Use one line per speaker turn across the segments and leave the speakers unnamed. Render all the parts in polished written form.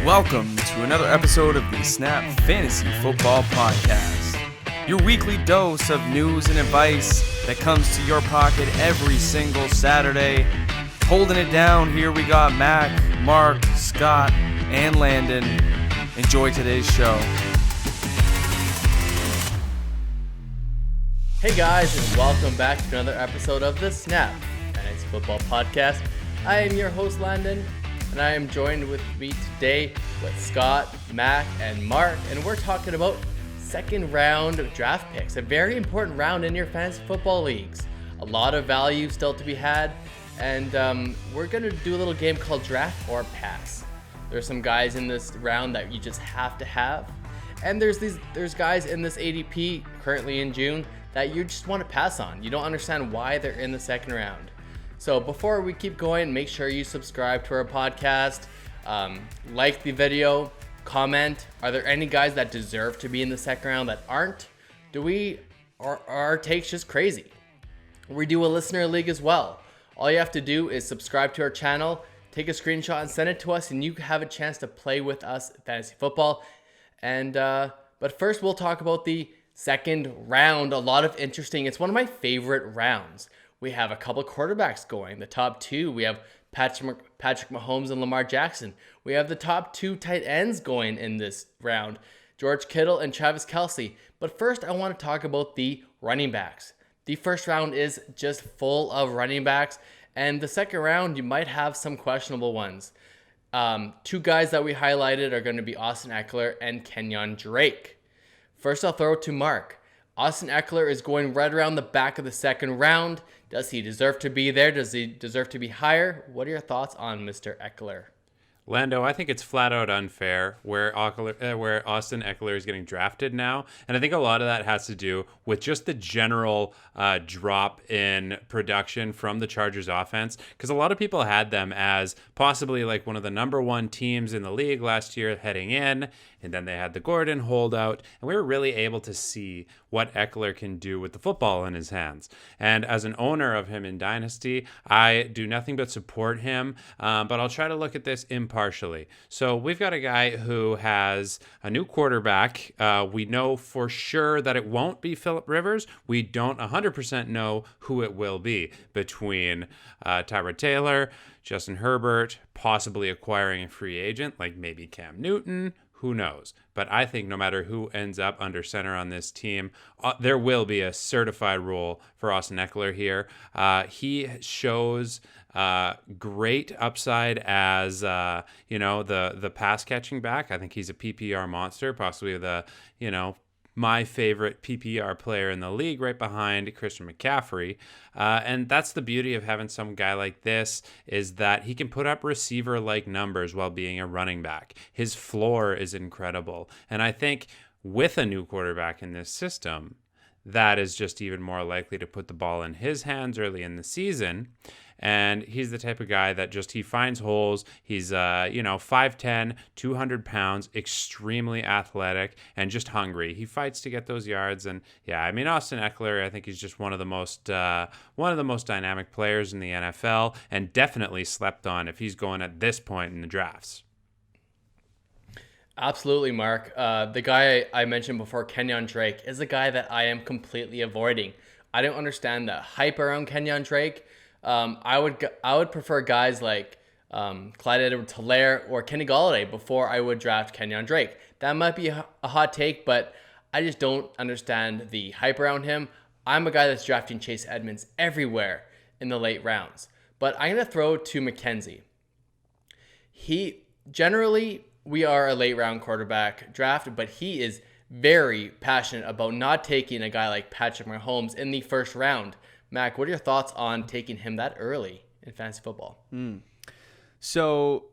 Welcome to another episode of the Snap Fantasy Football Podcast, your weekly dose of news and advice that comes to your pocket every single Saturday. Holding it down, here we got Mac, Mark, Scott, and Landon. Enjoy today's show.
Hey guys, and welcome back to another episode of the Snap Fantasy Football Podcast. I am your host, Landon, and I am joined with me today with Scott, Mac, and Mark, and we're talking about second round draft picks, a very important round in your fantasy football leagues. A lot of value still to be had, and we're going to do a little game called Draft or Pass. There's some guys in this round that you just have to have, and there's guys in this ADP currently in June that you just want to pass on. You don't understand why they're in the second round. So before we keep going, make sure you subscribe to our podcast, like the video, comment. Are there any guys that deserve to be in the second round that aren't? Are our takes just crazy? We do a listener league as well. All you have to do is subscribe to our channel, take a screenshot and send it to us, and you have a chance to play with us fantasy football. And but first we'll talk about the second round. A lot of interesting. It's one of my favorite rounds. We have a couple quarterbacks going. The top two, we have Patrick Mahomes and Lamar Jackson. We have the top two tight ends going in this round, George Kittle and Travis Kelce. But first, I want to talk about the running backs. The first round is just full of running backs, and the second round, you might have some questionable ones. Two guys that we highlighted are going to be Austin Eckler and Kenyan Drake. First, I'll throw it to Mark. Austin Eckler is going right around the back of the second round. Does he deserve to be there? Does he deserve to be higher? What are your thoughts on Mr. Eckler?
Lando, I think it's flat out unfair where Austin Eckler is getting drafted now. And I think a lot of that has to do with just the general drop in production from the Chargers offense. Because a lot of people had them as possibly like one of the number one teams in the league last year heading in. And then they had the Gordon holdout. And we were really able to see what Eckler can do with the football in his hands. And as an owner of him in Dynasty, I do nothing but support him. But I'll try to look at this impartially. So we've got a guy who has a new quarterback. We know for sure that it won't be Phillip Rivers. We don't 100% know who it will be between Tyrod Taylor, Justin Herbert, possibly acquiring a free agent like maybe Cam Newton. Who knows? But I think no matter who ends up under center on this team, there will be a certified role for Austin Eckler here. He shows great upside as the pass catching back. I think he's a PPR monster, possibly my favorite PPR player in the league, right behind Christian McCaffrey. And that's the beauty of having some guy like this, is that he can put up receiver-like numbers while being a running back. His floor is incredible. And I think with a new quarterback in this system, that is just even more likely to put the ball in his hands early in the season. And he's the type of guy that he finds holes. He's, 5'10", 200 pounds, extremely athletic, and just hungry. He fights to get those yards. And Austin Eckler, I think he's just one of the most dynamic players in the NFL, and definitely slept on if he's going at this point in the drafts.
Absolutely, Mark. The guy I mentioned before, Kenyan Drake, is a guy that I am completely avoiding. I don't understand the hype around Kenyan Drake. I would prefer guys like Clyde Edwards-Helaire or Kenny Golladay before I would draft Kenyan Drake. That might be a hot take, but I just don't understand the hype around him. I'm a guy that's drafting Chase Edmonds everywhere in the late rounds. But I'm going to throw to McKenzie. We are a late round quarterback draft, but he is very passionate about not taking a guy like Patrick Mahomes in the first round. Mac, what are your thoughts on taking him that early in fantasy football?
So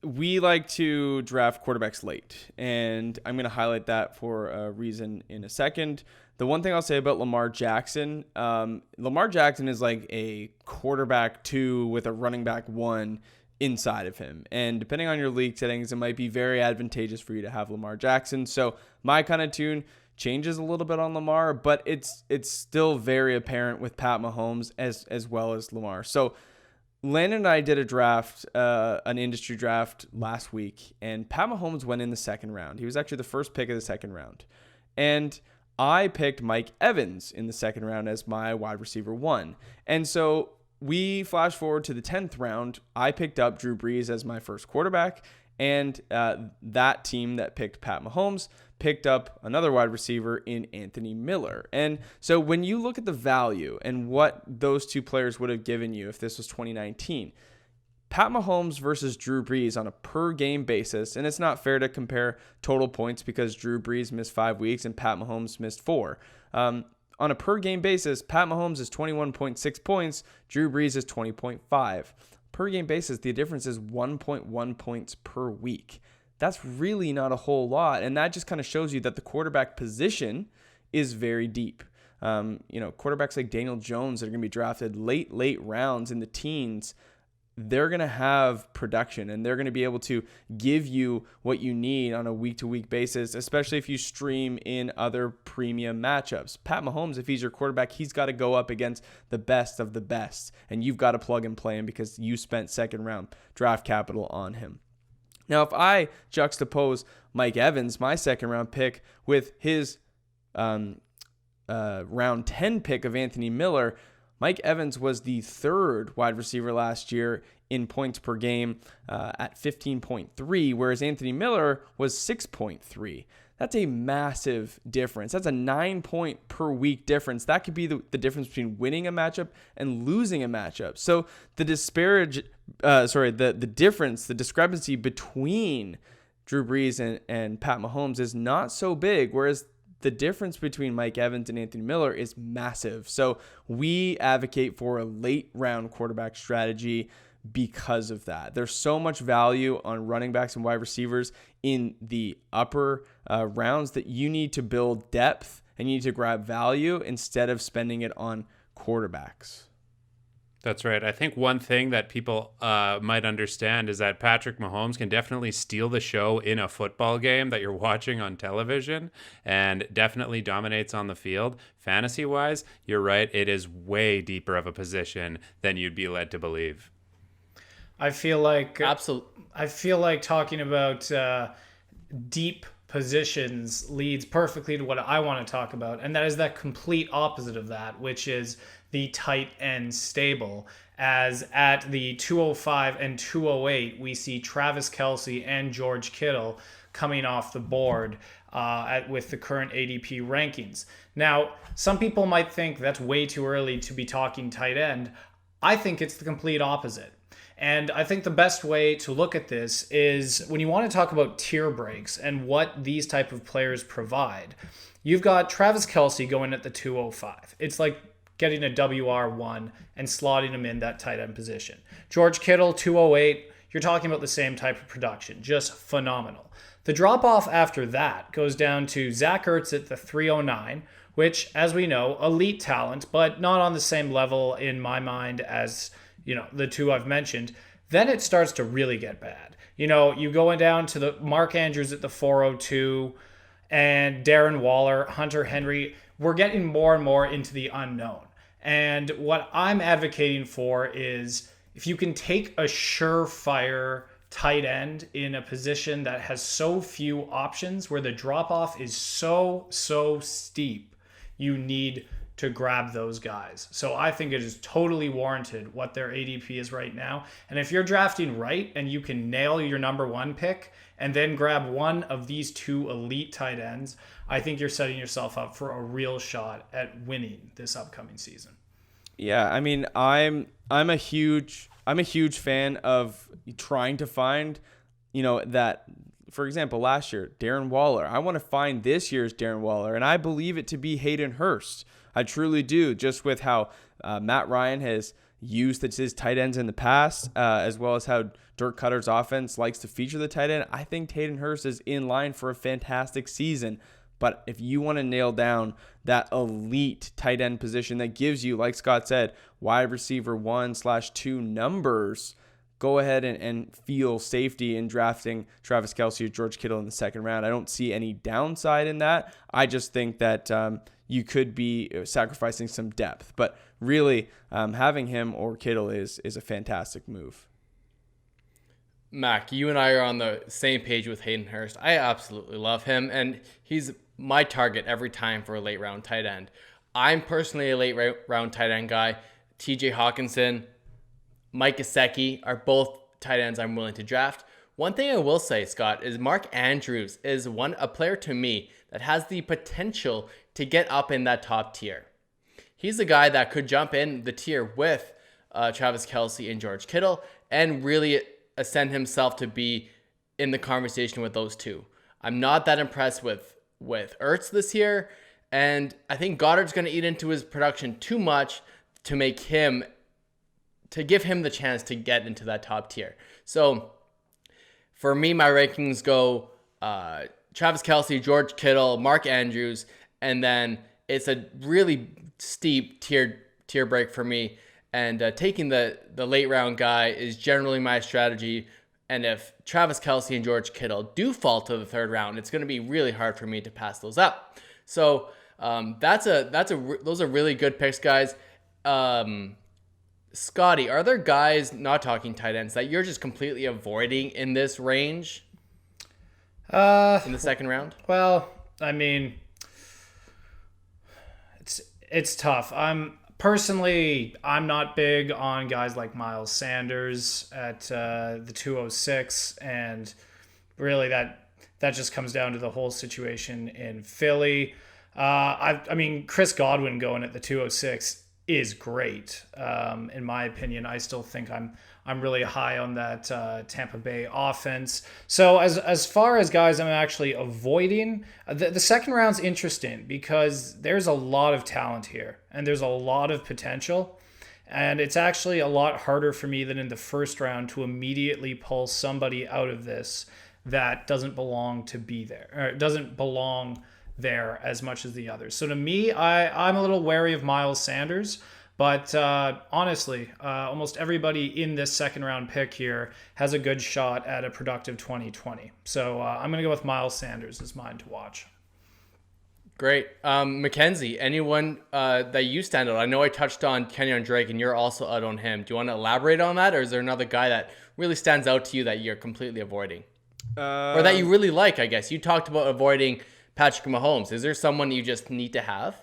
we like to draft quarterbacks late, and I'm going to highlight that for a reason in a second. The one thing I'll say about Lamar Jackson is like a quarterback 2 with a running back 1 inside of him. And depending on your league settings, it might be very advantageous for you to have Lamar Jackson. So my kind of tune changes a little bit on Lamar, but it's still very apparent with Pat Mahomes as well as Lamar. So Landon and I did a draft, an industry draft last week, and Pat Mahomes went in the second round. He was actually the first pick of the second round. And I picked Mike Evans in the second round as my wide receiver 1. And so we flash forward to the 10th round. I picked up Drew Brees as my first quarterback, and that team that picked Pat Mahomes picked up another wide receiver in Anthony Miller. And so when you look at the value and what those two players would have given you if this was 2019, Pat Mahomes versus Drew Brees on a per game basis, and it's not fair to compare total points because Drew Brees missed 5 weeks and Pat Mahomes missed 4. On a per game basis, Pat Mahomes is 21.6 points, Drew Brees is 20.5. Per game basis, the difference is 1.1 points per week. That's really not a whole lot, and that just kind of shows you that the quarterback position is very deep. Quarterbacks like Daniel Jones that are going to be drafted late rounds in the teens, they're going to have production, and they're going to be able to give you what you need on a week-to-week basis, especially if you stream in other premium matchups. Pat Mahomes, if he's your quarterback, he's got to go up against the best of the best, and you've got to plug and play him because you spent second-round draft capital on him. Now, if I juxtapose Mike Evans, my second-round pick, with his round 10 pick of Anthony Miller, Mike Evans was the third wide receiver last year in points per game at 15.3, whereas Anthony Miller was 6.3. That's a massive difference. That's a 9-point per week difference. That could be the difference between winning a matchup and losing a matchup. So the discrepancy between Drew Brees and Pat Mahomes is not so big, whereas the difference between Mike Evans and Anthony Miller is massive. So we advocate for a late round quarterback strategy because of that. There's so much value on running backs and wide receivers in the upper rounds that you need to build depth and you need to grab value instead of spending it on quarterbacks.
That's right. I think one thing that people might understand is that Patrick Mahomes can definitely steal the show in a football game that you're watching on television and definitely dominates on the field. Fantasy-wise, you're right. It is way deeper of a position than you'd be led to believe.
I feel like
Absolutely.
I feel like talking about deep positions leads perfectly to what I want to talk about, and that is that complete opposite of that, which is the tight end stable. As at the 205 and 208, we see Travis Kelce and George Kittle coming off the board with the current ADP rankings. Now, some people might think that's way too early to be talking tight end. I think it's the complete opposite. And I think the best way to look at this is when you want to talk about tier breaks and what these type of players provide. You've got Travis Kelce going at the 205. It's like getting a WR1 and slotting him in that tight end position. George Kittle, 208. You're talking about the same type of production. Just phenomenal. The drop off after that goes down to Zach Ertz at the 309, which, as we know, elite talent, but not on the same level in my mind as the two I've mentioned. Then it starts to really get bad. You going down to the Mark Andrews at the 402 and Darren Waller, Hunter Henry. We're getting more and more into the unknown. And what I'm advocating for is if you can take a surefire tight end in a position that has so few options, where the drop-off is so steep, you need to grab those guys. So I think it is totally warranted what their ADP is right now. And if you're drafting right and you can nail your number one pick and then grab one of these two elite tight ends, I think you're setting yourself up for a real shot at winning this upcoming season.
Yeah, I mean, I'm a huge fan of trying to find, that, for example, last year, Darren Waller. I want to find this year's Darren Waller, and I believe it to be Hayden Hurst. I truly do, just with how Matt Ryan has used his tight ends in the past, as well as how Dirk Cutter's offense likes to feature the tight end. I think Hayden Hurst is in line for a fantastic season. But if you want to nail down that elite tight end position that gives you, like Scott said, wide receiver 1/2 numbers, go ahead and feel safety in drafting Travis Kelce or George Kittle in the second round. I don't see any downside in that. I just think that you could be sacrificing some depth. But really, having him or Kittle is a fantastic move.
Mac, you and I are on the same page with Hayden Hurst. I absolutely love him, and he's my target every time for a late round tight end. I'm personally a late round tight end guy. TJ Hawkinson, Mike Gesicki are both tight ends I'm willing to draft. One thing I will say, Scott, is Mark Andrews is a player to me that has the potential to get up in that top tier. He's a guy that could jump in the tier with Travis Kelce and George Kittle and really ascend himself to be in the conversation with those two. I'm not that impressed with Ertz this year, and I think Goddard's going to eat into his production too much to give him the chance to get into that top tier. So for me, my rankings go Travis Kelce, George Kittle, Mark Andrews, and then it's a really steep tier break for me. And taking the late round guy is generally my strategy. And if Travis Kelce and George Kittle do fall to the third round, it's going to be really hard for me to pass those up. So those are really good picks, guys. Scotty, are there guys, not talking tight ends, that you're just completely avoiding in this range? In the second round?
Well, I mean, it's tough. I'm not big on guys like Miles Sanders at the 206, and really that just comes down to the whole situation in Philly. I mean, Chris Godwin going at the 206 is great. In my opinion, I still think I'm really high on that Tampa Bay offense. So as far as guys I'm actually avoiding, the second round's interesting because there's a lot of talent here and there's a lot of potential. And it's actually a lot harder for me than in the first round to immediately pull somebody out of this that doesn't belong to be there, or doesn't belong there as much as the others. So to me, I'm a little wary of Miles Sanders, but honestly, almost everybody in this second round pick here has a good shot at a productive 2020. So I'm going to go with Miles Sanders as mine to watch.
Great. Mackenzie, anyone that you stand out? I know I touched on Kenyan Drake and you're also out on him. Do you want to elaborate on that, or is there another guy that really stands out to you that you're completely avoiding? Or that you really like, I guess? You talked about avoiding Patrick Mahomes. Is there someone you just need to have?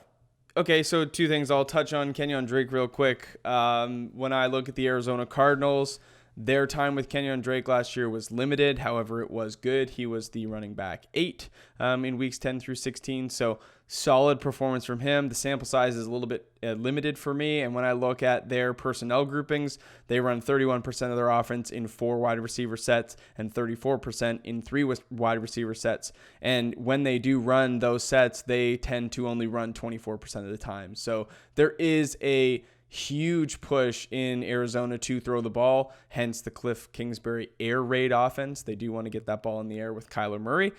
Okay, so two things. I'll touch on Kenyan Drake real quick. When I look at the Arizona Cardinals, their time with Kenyan Drake last year was limited. However, it was good. He was the running back 8 in weeks 10 through 16. So solid performance from him. The sample size is a little bit limited for me. And when I look at their personnel groupings, they run 31% of their offense in 4 wide receiver sets and 34% in 3 wide receiver sets. And when they do run those sets, they tend to only run 24% of the time. So there is a huge push in Arizona to throw the ball, hence the Cliff Kingsbury air raid offense. They do want to get that ball in the air with Kyler Murray.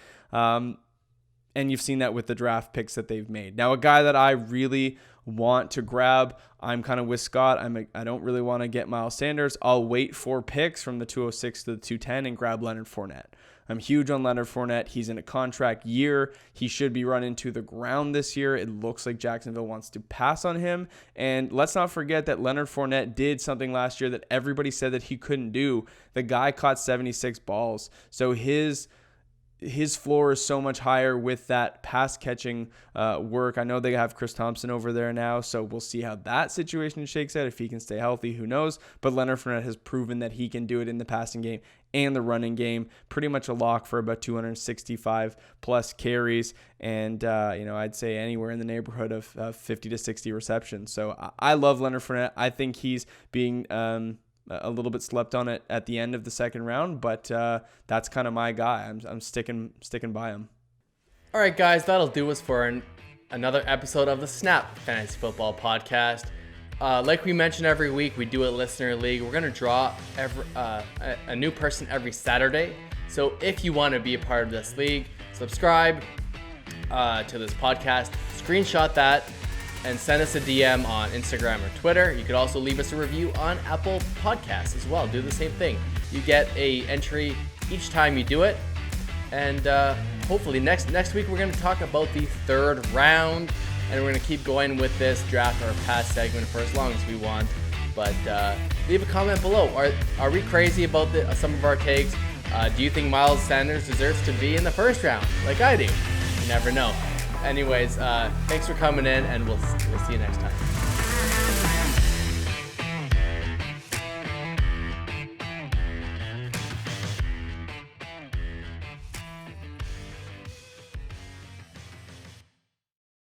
And you've seen that with the draft picks that they've made. Now, a guy that I really want to grab, I'm kind of with Scott. I don't really want to get Miles Sanders. I'll wait 4 picks from the 206 to the 210 and grab Leonard Fournette. I'm huge on Leonard Fournette. He's in a contract year. He should be run into the ground this year. It looks like Jacksonville wants to pass on him. And let's not forget that Leonard Fournette did something last year that everybody said that he couldn't do. The guy caught 76 balls. So his floor is so much higher with that pass catching work. I know they have Chris Thompson over there now, so we'll see how that situation shakes out. If he can stay healthy, who knows? But Leonard Fournette has proven that he can do it in the passing game and the running game. Pretty much a lock for about 265 plus carries, and I'd say anywhere in the neighborhood of 50 to 60 receptions. So I love Leonard Fournette. I think he's being a little bit slept on it at the end of the second round, but that's kind of my guy. I'm sticking by him.
All right, guys, that'll do us for another episode of the Snap Fantasy Football Podcast. Like we mentioned every week, we do a listener league. We're going to draw a new person every Saturday. So if you want to be a part of this league, subscribe to this podcast, screenshot that, and send us a DM on Instagram or Twitter. You could also leave us a review on Apple Podcasts as well. Do the same thing. You get a entry each time you do it. And hopefully next week we're going to talk about the third round. and we're going to keep going with this draft or pass segment for as long as we want. But leave a comment below. Are we crazy about some of our takes? Do you think Miles Sanders deserves to be in the first round like I do? You never know. Anyways, thanks for coming in, and we'll see you next time.